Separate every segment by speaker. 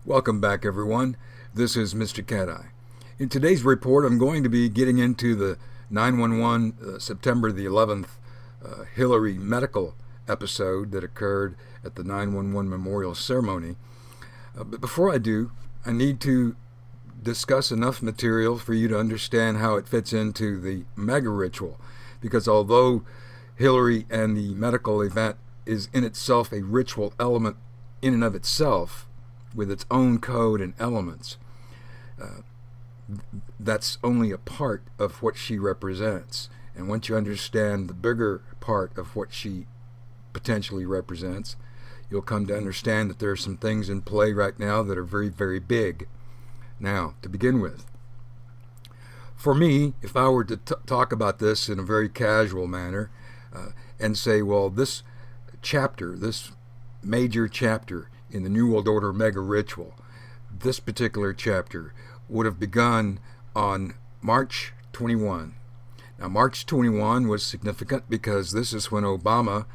Speaker 1: Welcome back, everyone. This is Mr. Cat-Eye. In today's report, I'm going to be getting into the 911 September the 11th Hillary medical episode that occurred at the 911 memorial ceremony. But before I do, I need to discuss enough material for you to understand how it fits into the mega ritual. Because although Hillary and the medical event is in itself a ritual element in and of itself, with its own code and elements, that's only a part of what she represents. And once you understand the bigger part of what she potentially represents, you'll come to understand that there are some things in play right now that are very, very big. Now, to begin with, for me, if I were to talk about this in a very casual manner and say, well, this chapter, this major chapter in the New World Order mega ritual, this particular chapter would have begun on March 21. Now, March 21 was significant because this is when Obama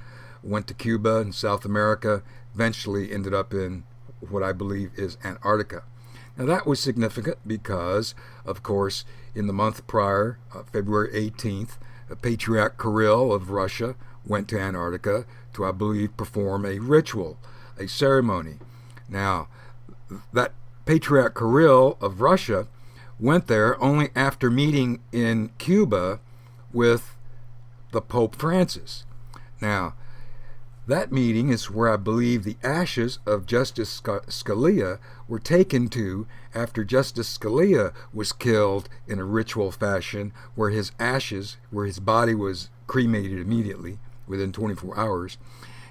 Speaker 1: went to Cuba and South America, eventually ended up in what I believe is Antarctica. Now, that was significant because, of course, in the month prior, February 18th, Patriarch Kirill of Russia went to Antarctica to, I believe, perform a ritual, a ceremony. Now, that Patriarch Kirill of Russia went there only after meeting in Cuba with the Pope Francis. Now, that meeting is where I believe the ashes of Justice Scalia were taken to after Justice Scalia was killed in a ritual fashion, where his ashes, where his body was cremated immediately within 24 hours.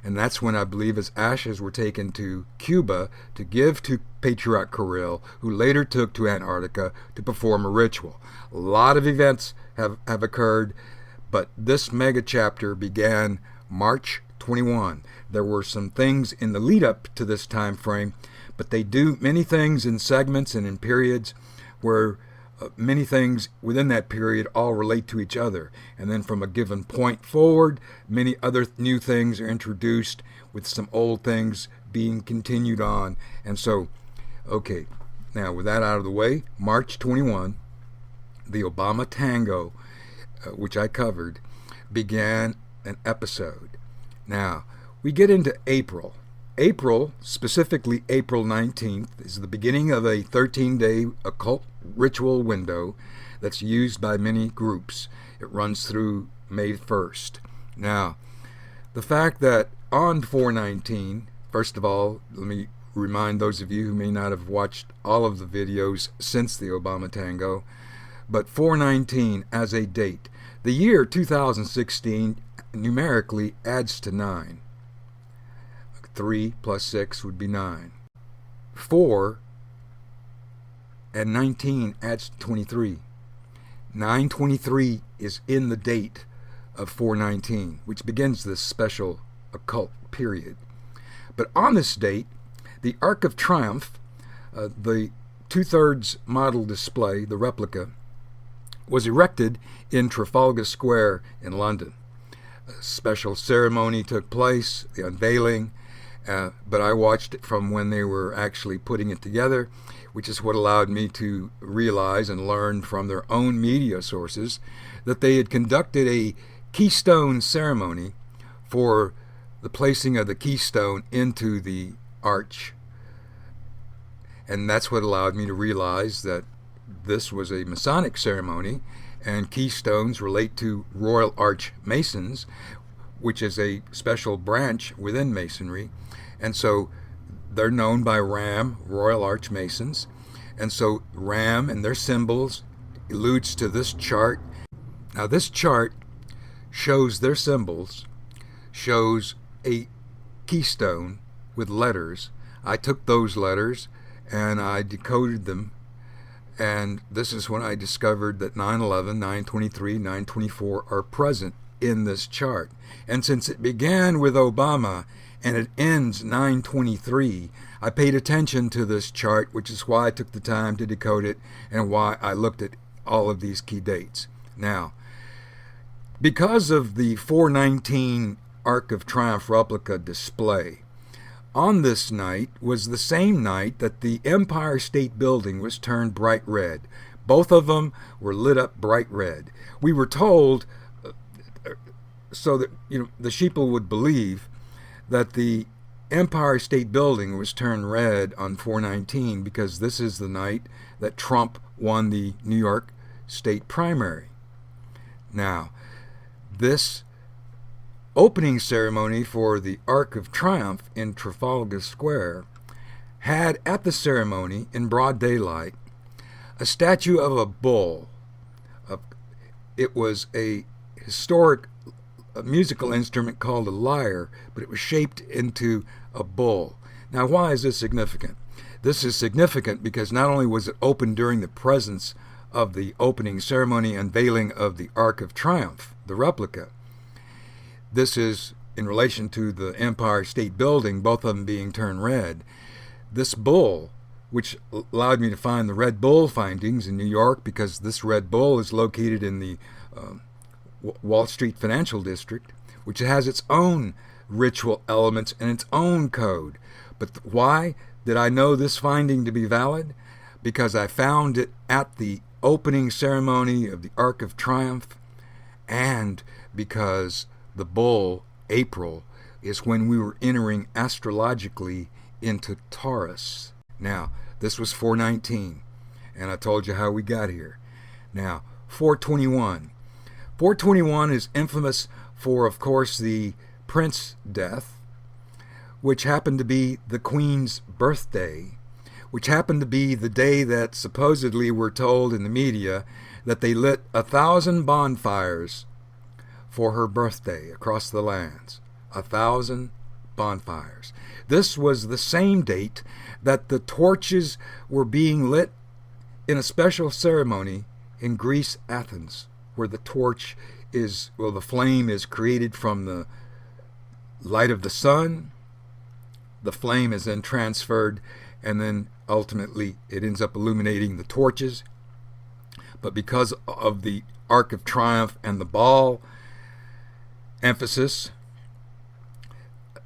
Speaker 1: And that's when I believe his ashes were taken to Cuba to give to Patriarch Kirill, who later took to Antarctica to perform a ritual. A lot of events have occurred, but this mega chapter began March 21. There were some things in the lead up to this time frame, but they do many things in segments and in periods where many things within that period all relate to each other. And then from a given point forward, many other new things are introduced, with some old things being continued on. And so, okay, now with that out of the way, March 21, the Obama Tango, which I covered, began an episode. Now, we get into April. April, specifically April 19th, is the beginning of a 13-day occult ritual window that's used by many groups. It runs through May 1st. Now, the fact that on 4/19, first of all, let me remind those of you who may not have watched all of the videos since the Obama Tango, but 4/19 as a date. The year 2016 numerically adds to 9. 3 plus 6 would be 9. 4 and 19 adds to 23. 923 is in the date of 4/19, which begins this special occult period. But on this date, the Arc of Triumph, the 2/3 model display, the replica, was erected in Trafalgar Square in London. A special ceremony took place, the unveiling, but I watched it from when they were actually putting it together, which is what allowed me to realize and learn from their own media sources that they had conducted a keystone ceremony for the placing of the keystone into the arch. And that's what allowed me to realize that this was a Masonic ceremony, and keystones relate to Royal Arch Masons, which is a special branch within Masonry. And so they're known by RAM, Royal Arch Masons. And so RAM and their symbols alludes to this chart. Now this chart shows their symbols, shows a keystone with letters. I took those letters and I decoded them. And this is when I discovered that 9/11, 9/23, 9/24 are present in this chart. And since it began with Obama and it ends 9/23, I paid attention to this chart, which is why I took the time to decode it and why I looked at all of these key dates. Now, because of the 4/19 Arc of Triumph replica display, on this night was the same night that the Empire State Building was turned bright red. Both of them were lit up bright red. We were told, so that the sheeple would believe, that the Empire State Building was turned red on 4/19 because this is the night that Trump won the New York State primary. Now, this opening ceremony for the Arc of Triumph in Trafalgar Square had at the ceremony, in broad daylight, a statue of a bull. It was a historic musical instrument called a lyre, but it was shaped into a bull. Now, why is this significant? This is significant because not only was it opened during the presence of the opening ceremony unveiling of the Arc of Triumph, the replica. This is in relation to the Empire State Building, both of them being turned red. This bull, which allowed me to find the Red Bull findings in New York, because this Red Bull is located in the Wall Street Financial District, which has its own ritual elements and its own code. But why did I know this finding to be valid? Because I found it at the opening ceremony of the Arc of Triumph, and because the bull, April, is when we were entering astrologically into Taurus. Now, this was 4/19, and I told you how we got here. Now, 4/21. 4/21 is infamous for, of course, the Prince death, which happened to be the Queen's birthday, which happened to be the day that supposedly we're told in the media that they lit 1,000 bonfires for her birthday across the lands. 1,000 bonfires. This was the same date that the torches were being lit in a special ceremony in Greece, Athens, where the torch is, well, the flame is created from the light of the sun. The flame is then transferred, and then ultimately it ends up illuminating the torches. But because of the Arc of Triumph and the ball emphasis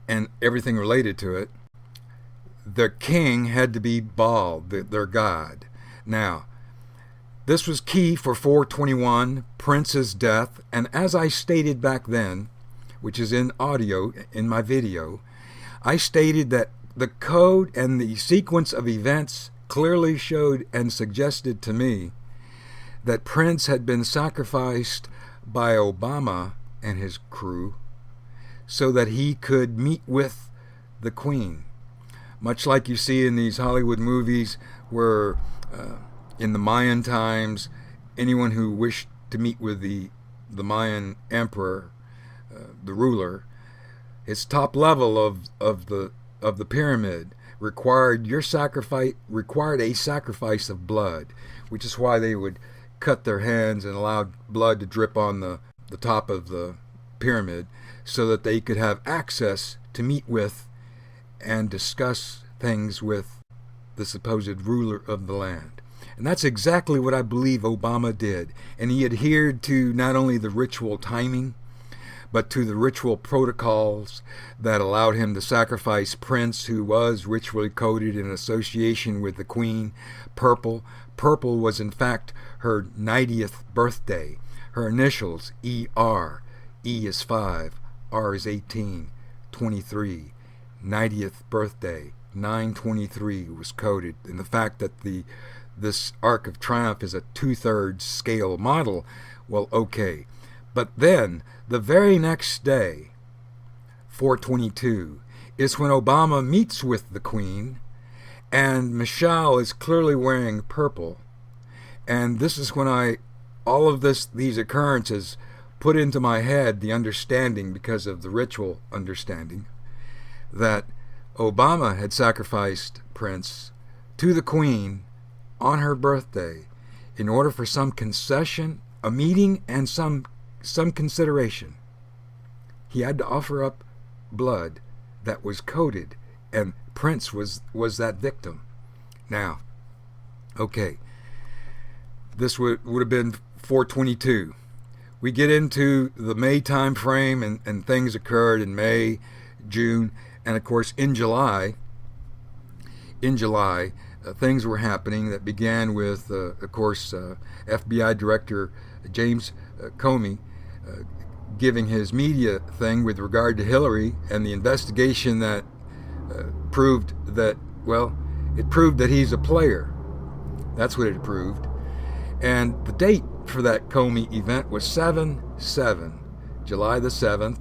Speaker 1: and everything related to it, the king had to be Baal, their god. Now, this was key for 4/21, Prince's death, and as I stated back then, which is in audio, in my video, I stated that the code and the sequence of events clearly showed and suggested to me that Prince had been sacrificed by Obama and his crew so that he could meet with the Queen. Much like you see in these Hollywood movies where in the Mayan times, anyone who wished to meet with the Mayan emperor, the ruler, its top level of the pyramid required a sacrifice of blood, which is why they would cut their hands and allow blood to drip on the top of the pyramid so that they could have access to meet with and discuss things with the supposed ruler of the land. And that's exactly what I believe Obama did. And he adhered to not only the ritual timing, but to the ritual protocols that allowed him to sacrifice Prince, who was ritually coded in association with the Queen. Purple was in fact her 90th birthday. Her initials, ER. E is 5, R is 18, 23. 90th birthday, 923 was coded. And the fact that this Arc of Triumph is a 2/3 scale model, well, okay. But then, the very next day, 4/22, is when Obama meets with the Queen, and Michelle is clearly wearing purple. And this is when all of these occurrences put into my head the understanding, because of the ritual understanding, that Obama had sacrificed Prince to the Queen on her birthday in order for some concession, a meeting, and some consideration. He had to offer up blood that was coded, and Prince was that victim. Now, okay, this would have been 4/22. We get into the May time frame, and things occurred in May, June, And of course, in July, things were happening that began with, of course, FBI Director James Comey giving his media thing with regard to Hillary, and the investigation that proved that, well, it proved that he's a player. That's what it proved. And the date for that Comey event was 7/7, July the 7th.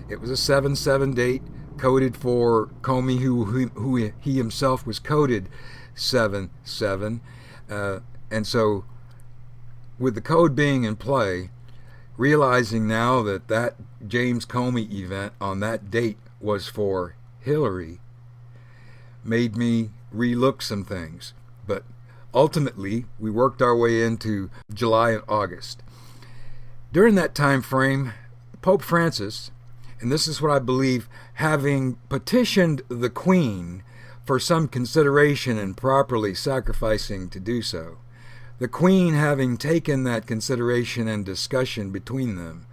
Speaker 1: It was a 7/7 date, coded for Comey, who he himself was coded 7/7. And so, with the code being in play, realizing now that that James Comey event on that date was for Hillary, made me relook some things. But ultimately, we worked our way into July and August. During that time frame, Pope Francis, and this is what I believe, having petitioned the Queen for some consideration and properly sacrificing to do so, the Queen having taken that consideration and discussion between them,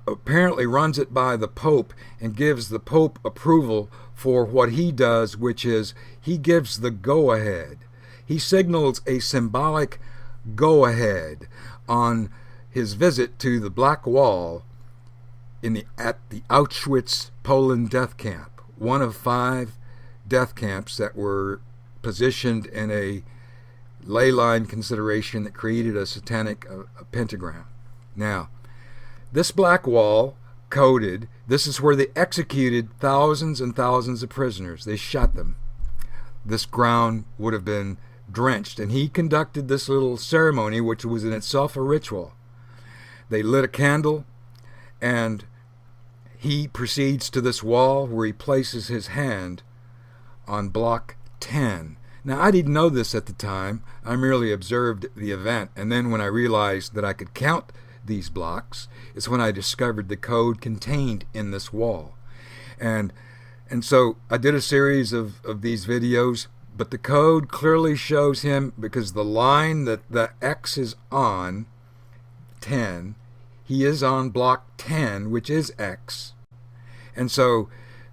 Speaker 1: apparently runs it by the Pope and gives the Pope approval for what he does, which is he gives the go-ahead. He signals a symbolic go-ahead on his visit to the Black Wall at the Auschwitz, Poland death camp, one of 5 death camps that were positioned in a ley line consideration that created a satanic pentagram. Now, this Black Wall coded, this is where they executed thousands and thousands of prisoners. They shot them. This ground would have been drenched, and he conducted this little ceremony, which was in itself a ritual. They lit a candle, and he proceeds to this wall where he places his hand on block 10. Now, I didn't know this at the time. I merely observed the event, and then when I realized that I could count these blocks, is when I discovered the code contained in this wall. And so I did a series of these videos, but the code clearly shows him, because the line that the X is on, 10, he is on block 10, which is X. And so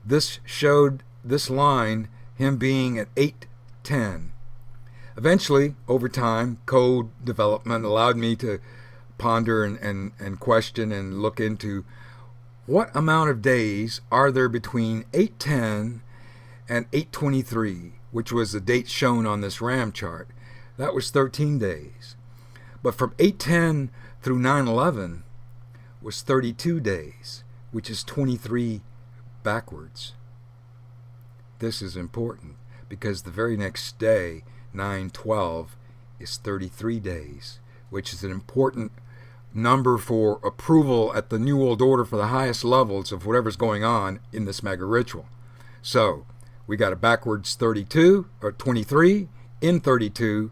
Speaker 1: this showed this line, him being at 8:10. Eventually, over time, code development allowed me to ponder and question and look into what amount of days are there between 8:10 and 8:23, which was the date shown on this RAM chart. That was 13 days. But from 8:10 through 9/11 was 32 days, which is 23 backwards. This is important because the very next day, 9/12, is 33 days, which is an important number for approval at the New World Order for the highest levels of whatever's going on in this mega ritual. So we got a backwards 32 or 23 in 32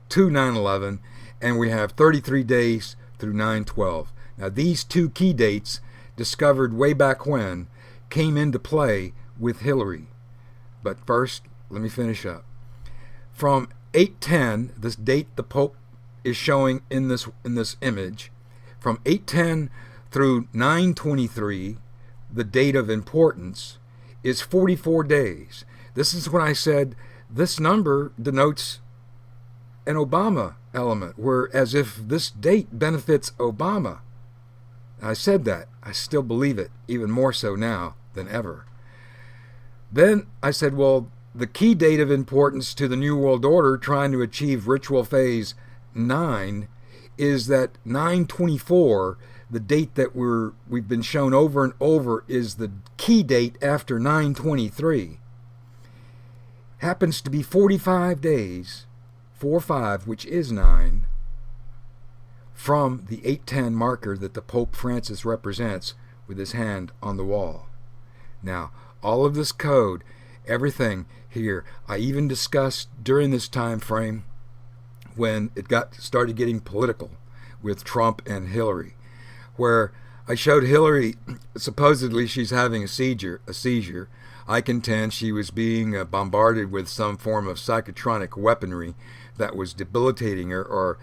Speaker 1: to 9/11, and we have 33 days through 9/12. Now these two key dates, discovered way back when, came into play with Hillary. But first, let me finish up. From 8:10, this date the Pope is showing in this image, from 8:10 through 9:23, the date of importance, is 44 days. This is when I said this number denotes an Obama element, where as if this date benefits Obama. I said that. I still believe it, even more so now than ever. Then I said, well, the key date of importance to the New World Order trying to achieve ritual phase 9 is that 9/24, the date that we've been shown over and over, is the key date after 9/23. Happens to be 45 days, 4/5, which is 9, from the 8:10 marker that the Pope Francis represents with his hand on the wall. Now, all of this code, everything here, I even discussed during this time frame when it started getting political with Trump and Hillary, where I showed Hillary, supposedly she's having a seizure. I contend she was being bombarded with some form of psychotronic weaponry that was debilitating her or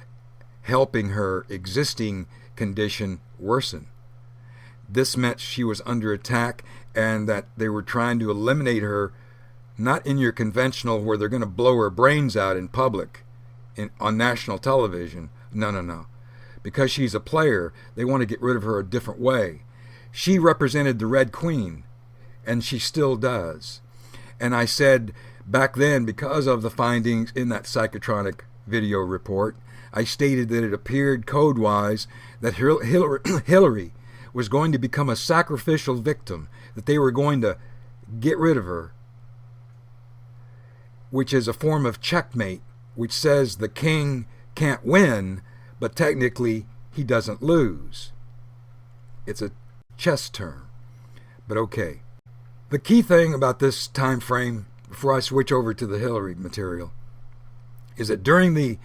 Speaker 1: helping her existing condition worsen. this meant she was under attack and that they were trying to eliminate her, not in your conventional where they're going to blow her brains out in public on national television. No. Because she's a player, they want to get rid of her a different way. She represented the Red Queen, and she still does. And I said back then, because of the findings in that psychotronic video report, I stated that it appeared code-wise that Hillary was going to become a sacrificial victim, that they were going to get rid of her, which is a form of checkmate, which says the king can't win, but technically he doesn't lose. It's a chess term, but okay. The key thing about this time frame, before I switch over to the Hillary material, is that during the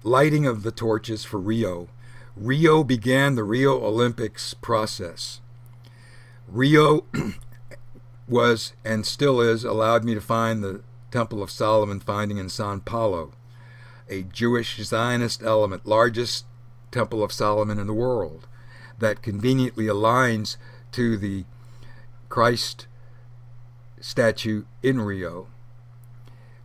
Speaker 1: lighting of the torches for Rio began the Rio Olympics process. Rio was, and still is, allowed me to find the Temple of Solomon finding in Sao Paulo, a Jewish Zionist element, largest Temple of Solomon in the world, that conveniently aligns to the Christ statue in Rio,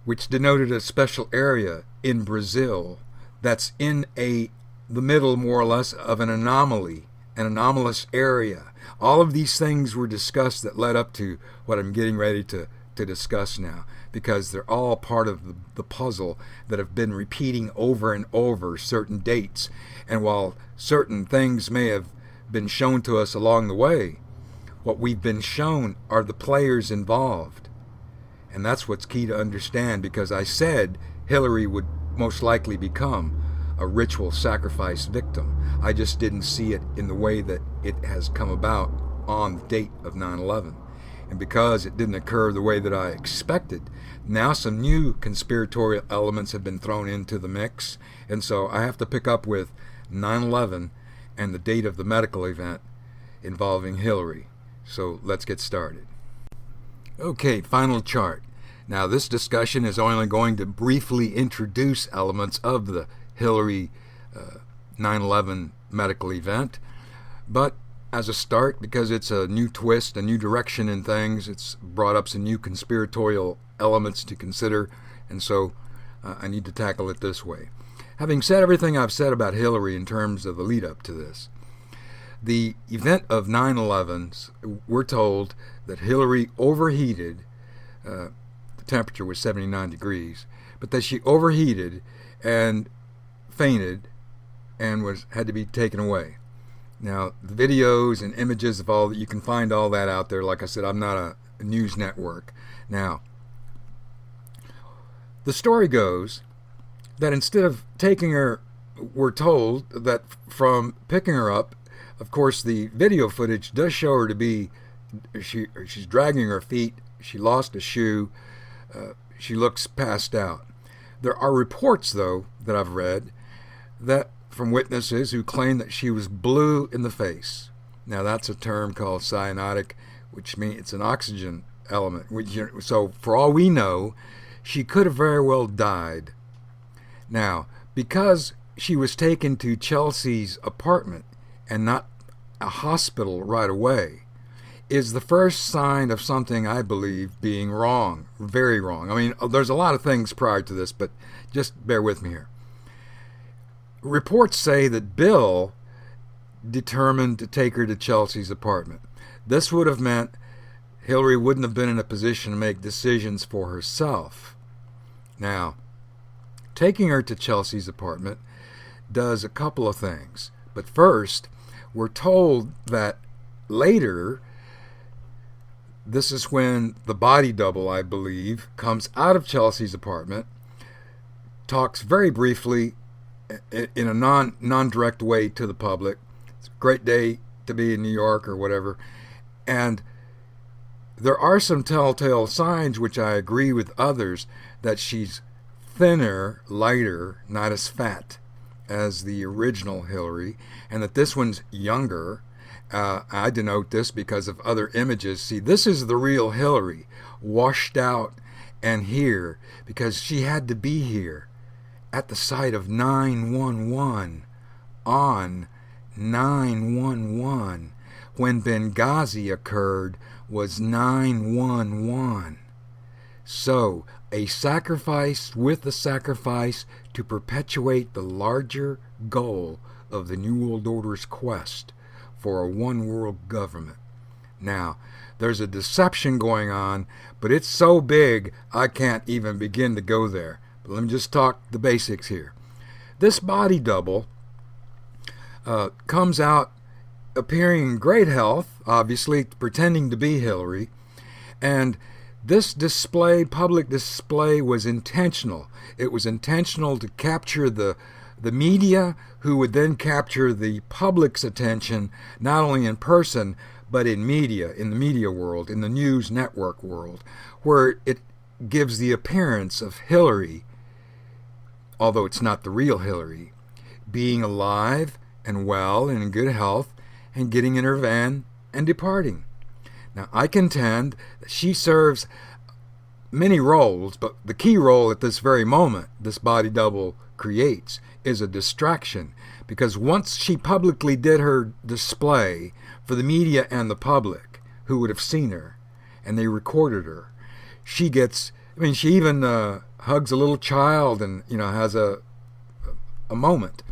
Speaker 1: which denoted a special area in Brazil that's in the middle, more or less, of an anomaly, an anomalous area. All of these things were discussed that led up to what I'm getting ready to discuss now, because they're all part of the puzzle that have been repeating over and over certain dates. And while certain things may have been shown to us along the way, what we've been shown are the players involved. And that's what's key to understand, because I said Hillary would most likely become a ritual sacrifice victim. I just didn't see it in the way that it has come about on the date of 9/11. And because it didn't occur the way that I expected, now some new conspiratorial elements have been thrown into the mix. And so I have to pick up with 9/11 and the date of the medical event involving Hillary. So let's get started. Okay, final chart. Now this discussion is only going to briefly introduce elements of the Hillary 9/11 medical event, but as a start, because it's a new twist, a new direction in things, it's brought up some new conspiratorial elements to consider, and so I need to tackle it this way. Having said everything I've said about Hillary in terms of the lead up to this, the event of 9/11, we're told that Hillary overheated, the temperature was 79 degrees, but that she overheated and fainted and had to be taken away. Now, the videos and images of all that, you can find all that out there. Like I said, I'm not a news network. Now, the story goes that instead of taking her, we're told that from picking her up, of course, the video footage does show her to be, she's dragging her feet, she lost a shoe, she looks passed out. There are reports, though, that I've read that from witnesses who claim that she was blue in the face. Now that's a term called cyanotic, which means it's an oxygen element. So for all we know, she could have very well died. Now, because she was taken to Chelsea's apartment and not a hospital right away, is the first sign of something I believe being wrong, very wrong. I mean, there's a lot of things prior to this, but just bear with me here. Reports say that Bill determined to take her to Chelsea's apartment. This would have meant Hillary wouldn't have been in a position to make decisions for herself. Now, taking her to Chelsea's apartment does a couple of things. But first, we're told that later, this is when the body double, I believe, comes out of Chelsea's apartment, talks very briefly in a non-direct way to the public. It's a great day to be in New York or whatever. And there are some telltale signs, which I agree with others, that she's thinner, lighter, not as fat as the original Hillary, and that this one's younger. I denote this because of other images. See, this is the real Hillary, washed out and here, because she had to be here at the site of 9/11, on 9/11, when Benghazi occurred was 9/11. So, a sacrifice with a sacrifice to perpetuate the larger goal of the New World Order's quest for a one-world government. Now, there's a deception going on, but it's so big I can't even begin to go there. But let me just talk the basics here. This body double comes out appearing in great health, obviously pretending to be Hillary, and this display, public display, was intentional. It was intentional to capture the media, who would then capture the public's attention, not only in person, but in media, in the media world, in the news network world, where it gives the appearance of Hillary, although it's not the real Hillary, being alive and well and in good health and getting in her van and departing. Now, I contend that she serves many roles, but the key role at this very moment this body double creates is a distraction, because once she publicly did her display for the media and the public who would have seen her, and they recorded her, she gets, she even hugs a little child and, has a moment.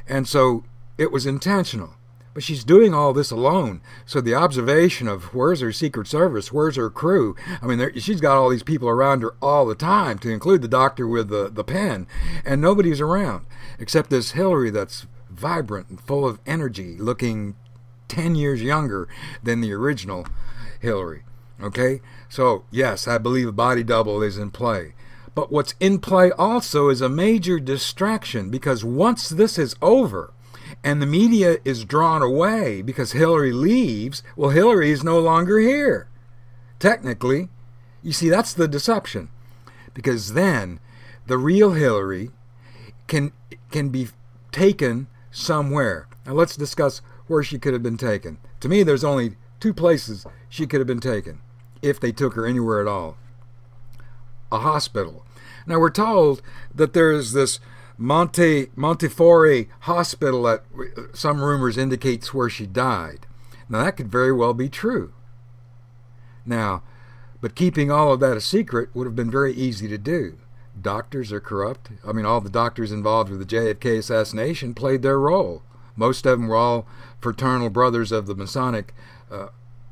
Speaker 1: And so it was intentional. But she's doing all this alone. So the observation of where's her Secret Service, where's her crew? She's got all these people around her all the time, to include the doctor with the pen, and nobody's around except this Hillary that's vibrant and full of energy, looking 10 years younger than the original Hillary. Okay? So, yes, I believe a body double is in play. But what's in play also is a major distraction, because once this is over, and the media is drawn away because Hillary leaves, well, Hillary is no longer here. Technically, you see, that's the deception. Because then the real Hillary can be taken somewhere. Now let's discuss where she could have been taken. To me, there's only two places she could have been taken, if they took her anywhere at all. A hospital. Now we're told that there's this Montefiore hospital that some rumors indicates where she died. Now that could very well be true. Now, but keeping all of that a secret would have been very easy to do. Doctors are corrupt. All the doctors involved with the JFK assassination played their role. Most of them were all fraternal brothers of the Masonic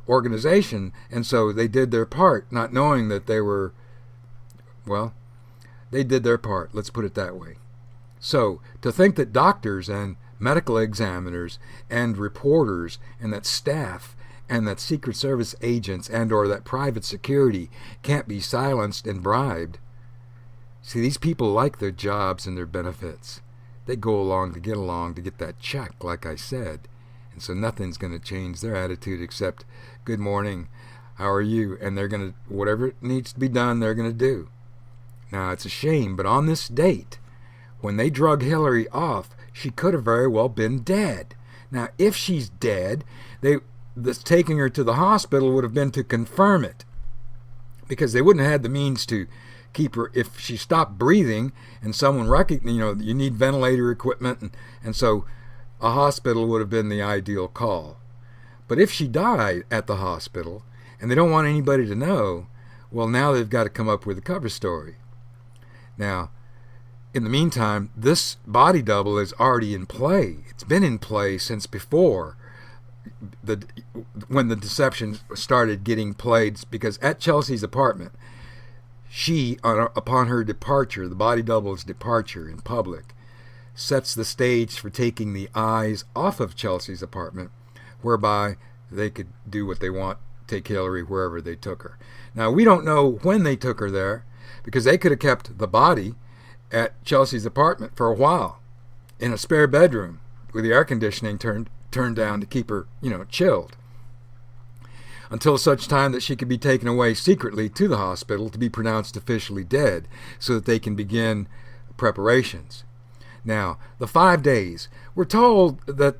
Speaker 1: organization, and so they did their part, not knowing that they were, they did their part, let's put it that way. So, to think that doctors and medical examiners and reporters and that staff and that Secret Service agents and or that private security can't be silenced and bribed. See, these people like their jobs and their benefits. They go along to get that check, like I said. And so nothing's going to change their attitude except, good morning, how are you? And they're going to, whatever needs to be done, they're going to do. Now, it's a shame, but on this date, when they drug Hillary off, she could have very well been dead. Now, if she's dead, this taking her to the hospital would have been to confirm it, because they wouldn't have had the means to keep her. If she stopped breathing and someone recognized, you need ventilator equipment, and so a hospital would have been the ideal call. But if she died at the hospital and they don't want anybody to know, well, now they've got to come up with a cover story. Now, in the meantime, this body double is already in play. It's been in play since before when the deception started getting played, because at Chelsea's apartment, she, upon her departure, the body double's departure in public, sets the stage for taking the eyes off of Chelsea's apartment, whereby they could do what they want, take Hillary wherever they took her. Now, we don't know when they took her there, because they could have kept the body at Chelsea's apartment for a while in a spare bedroom with the air conditioning turned down to keep her, chilled, until such time that she could be taken away secretly to the hospital to be pronounced officially dead, so that they can begin preparations. Now, the 5 days, we're told that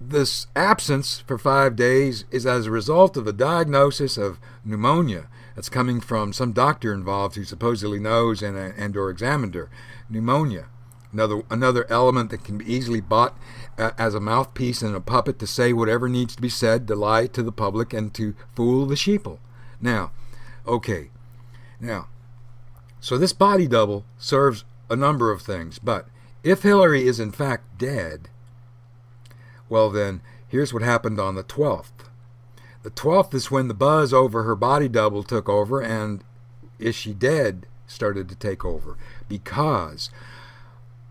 Speaker 1: this absence for 5 days is as a result of a diagnosis of pneumonia that's coming from some doctor involved who supposedly knows and or examined her. Pneumonia. Another element that can be easily bought as a mouthpiece and a puppet to say whatever needs to be said, to lie to the public and to fool the sheeple. Now, okay. Now, so this body double serves a number of things, but if Hillary is in fact dead, well then, here's what happened on the 12th. The 12th is when the buzz over her body double took over, and is she dead started to take over, because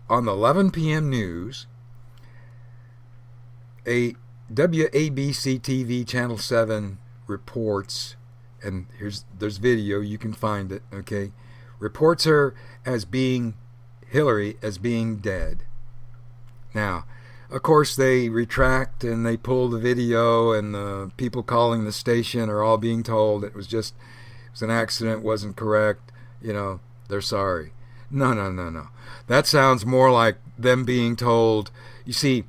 Speaker 1: on the 11 p.m. news, a WABC TV Channel 7 reports, and there's video, you can find it, okay, reports her as being, Hillary as being dead. Now, of course, they retract and they pull the video, and the people calling the station are all being told it was an accident, wasn't correct, they're sorry. No. That sounds more like them being told, you see,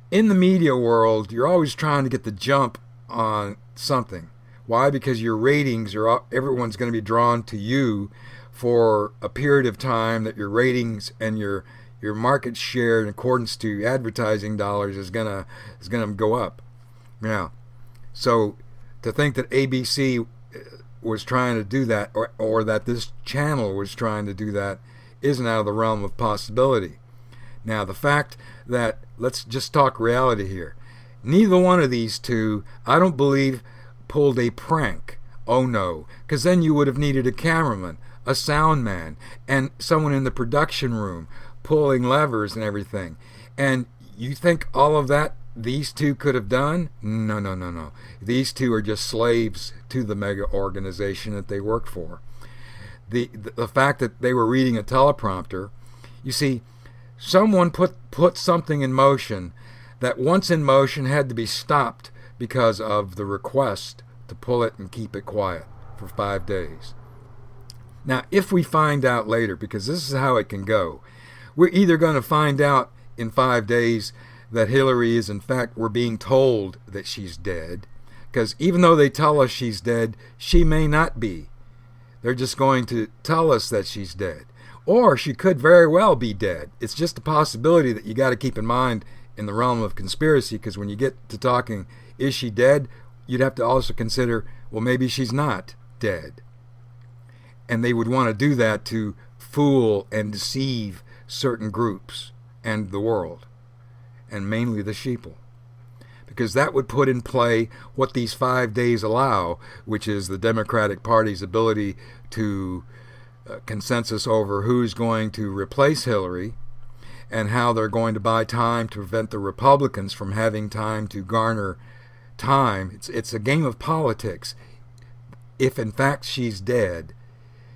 Speaker 1: in the media world, you're always trying to get the jump on something. Why? Because your ratings everyone's going to be drawn to you for a period of time, that your ratings and your market share in accordance to advertising dollars is gonna go up. Now, so to think that ABC was trying to do that, or that this channel was trying to do that, isn't out of the realm of possibility. Now, the fact that, let's just talk reality here, neither one of these two, I don't believe, pulled a prank. Oh no, because then you would have needed a cameraman, a sound man, and someone in the production room pulling levers and everything. And you think all of that these two could have done? No. These two are just slaves to the mega organization that they work for. The fact that they were reading a teleprompter, you see, someone put something in motion that, once in motion, had to be stopped because of the request to pull it and keep it quiet for 5 days. Now, if we find out later, because this is how it can go, we're either going to find out in 5 days that Hillary is, in fact, we're being told that she's dead, because even though they tell us she's dead, she may not be. They're just going to tell us that she's dead. Or she could very well be dead. It's just a possibility that you got to keep in mind in the realm of conspiracy, because when you get to talking, is she dead? You'd have to also consider, well, maybe she's not dead. And they would want to do that to fool and deceive certain groups and the world, and mainly the sheeple, because that would put in play what these 5 days allow, which is the Democratic Party's ability to consensus over who's going to replace Hillary, and how they're going to buy time to prevent the Republicans from having time to garner time. It's a game of politics. If in fact she's dead,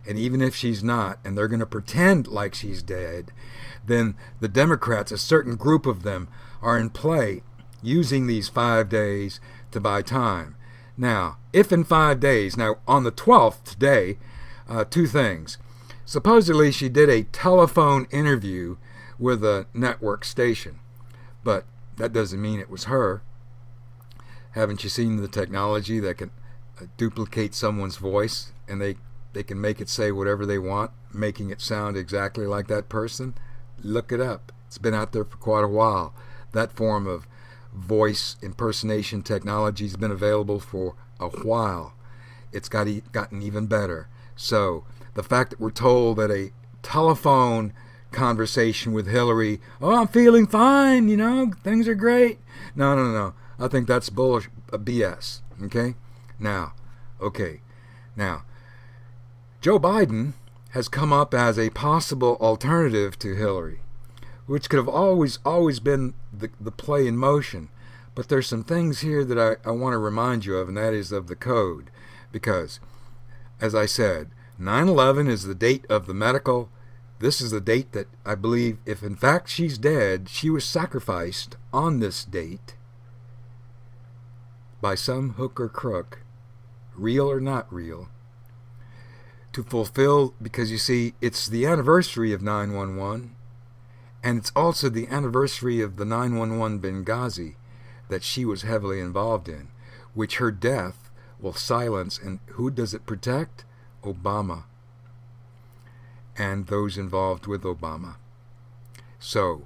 Speaker 1: and even if she's not, and they're going to pretend like she's dead, then the Democrats, a certain group of them, are in play using these 5 days to buy time. Now, if in 5 days, now on the 12th today, two things. Supposedly she did a telephone interview with a network station, but that doesn't mean it was her. Haven't you seen the technology that can duplicate someone's voice, and they can make it say whatever they want, making it sound exactly like that person? Look it up. It's been out there for quite a while. That form of voice impersonation technology has been available for a while. It's gotten even better. So the fact that we're told that a telephone conversation with Hillary, oh, I'm feeling fine, things are great. No. I think that's bullshit, BS. Okay? Now, Joe Biden has come up as a possible alternative to Hillary, which could have always been the play in motion. But there's some things here that I want to remind you of, and that is of the code. Because, as I said, 9/11 is the date of the medical. This is the date that I believe, if in fact she's dead, she was sacrificed on this date by some hook or crook, real or not real, to fulfill, because you see, it's the anniversary of 9/11, and it's also the anniversary of the 9/11 Benghazi that she was heavily involved in, which her death will silence. And who does it protect? Obama and those involved with Obama. So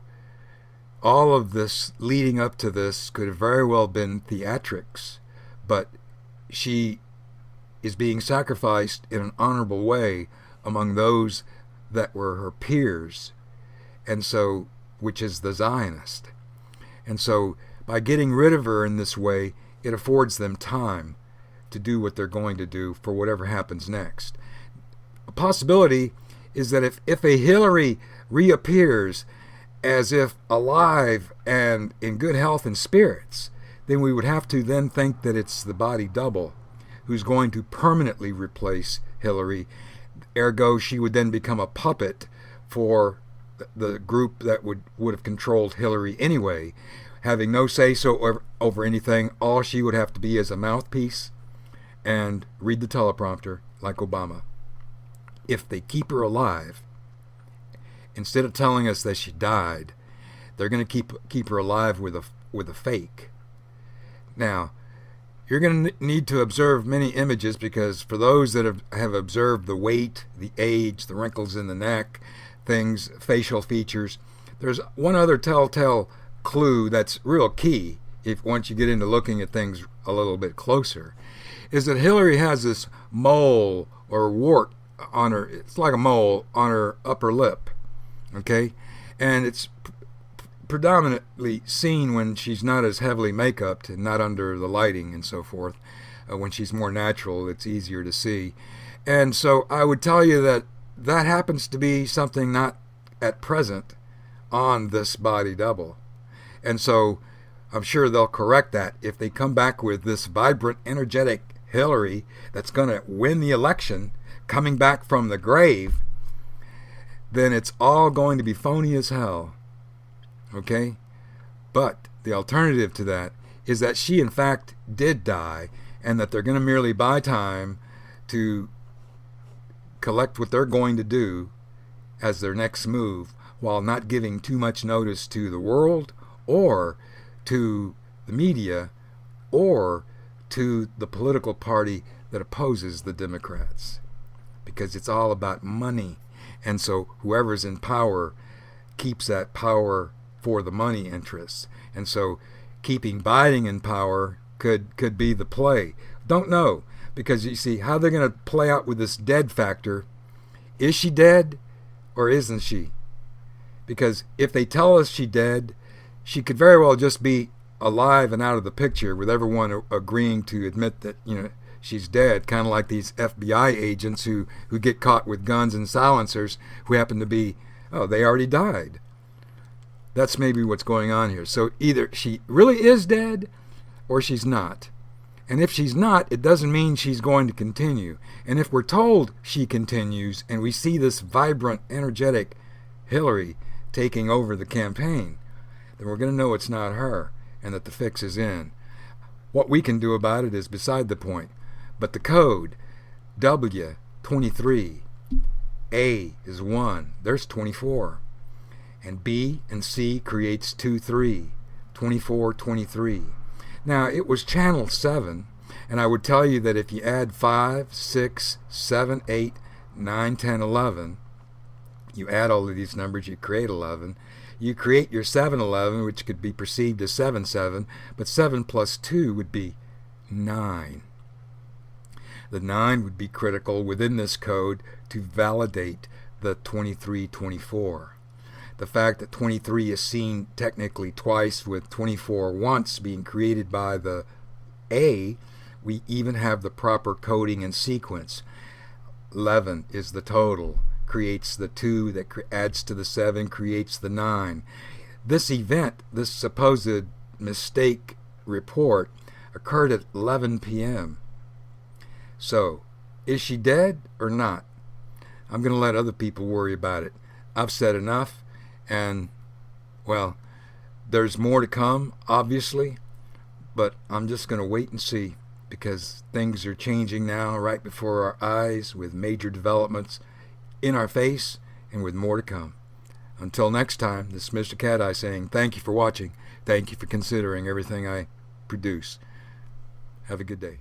Speaker 1: all of this leading up to this could have very well been theatrics, but she is being sacrificed in an honorable way among those that were her peers, and so, which is the Zionist. And so by getting rid of her in this way, it affords them time to do what they're going to do for whatever happens next. A possibility is that if a Hillary reappears as if alive and in good health and spirits, then we would have to then think that it's the body double who's going to permanently replace Hillary. Ergo, she would then become a puppet for the group that would have controlled Hillary anyway, having no say-so over anything. All she would have to be is a mouthpiece and read the teleprompter like Obama. If they keep her alive, instead of telling us that she died, they're going to keep her alive with a fake. Now, you're going to need to observe many images, because for those that have observed the weight, the age, the wrinkles in the neck, things, facial features, there's one other telltale clue that's real key if once you get into looking at things a little bit closer, is that Hillary has this mole or wart on her. It's like a mole on her upper lip, okay? And it's predominantly seen when she's not as heavily make-upped and not under the lighting and so forth. When she's more natural, it's easier to see. And so I would tell you that that happens to be something not at present on this body double. And so I'm sure they'll correct that if they come back with this vibrant, energetic Hillary that's going to win the election, coming back from the grave. Then it's all going to be phony as hell. Okay? But the alternative to that is that she in fact did die, and that they're going to merely buy time to collect what they're going to do as their next move, while not giving too much notice to the world or to the media or to the political party that opposes the Democrats, because it's all about money. And so whoever's in power keeps that power for the money interests. And so keeping Biden in power could be the play. Don't know, because you see how they're going to play out with this dead factor. Is she dead or isn't she? Because if they tell us she's dead, she could very well just be alive and out of the picture, with everyone agreeing to admit that, she's dead, kind of like these FBI agents who get caught with guns and silencers, who happen to be, they already died. That's maybe what's going on here. So either she really is dead or she's not. And if she's not, it doesn't mean she's going to continue. And if we're told she continues, and we see this vibrant, energetic Hillary taking over the campaign, then we're going to know it's not her and that the fix is in. What we can do about it is beside the point. But the code, W23, A is 1, there's 24. And B and C creates 23, 24, 23. Now, it was channel 7, and I would tell you that if you add 5, 6, 7, 8, 9, 10, 11, you add all of these numbers, you create 11. You create your 711, which could be perceived as 77, but 7 plus 2 would be 9. The 9 would be critical within this code to validate the 2324. The fact that 23 is seen technically twice, with 24 once being created by the A, we even have the proper coding and sequence. 11 is the total, creates the 2 that adds to the 7, creates the 9. This event, this supposed mistake report, occurred at 11 p.m. So, is she dead or not? I'm going to let other people worry about it. I've said enough, and, well, there's more to come, obviously, but I'm just going to wait and see, because things are changing now right before our eyes, with major developments in our face and with more to come. Until next time, this is Mr. Cat Eye saying thank you for watching. Thank you for considering everything I produce. Have a good day.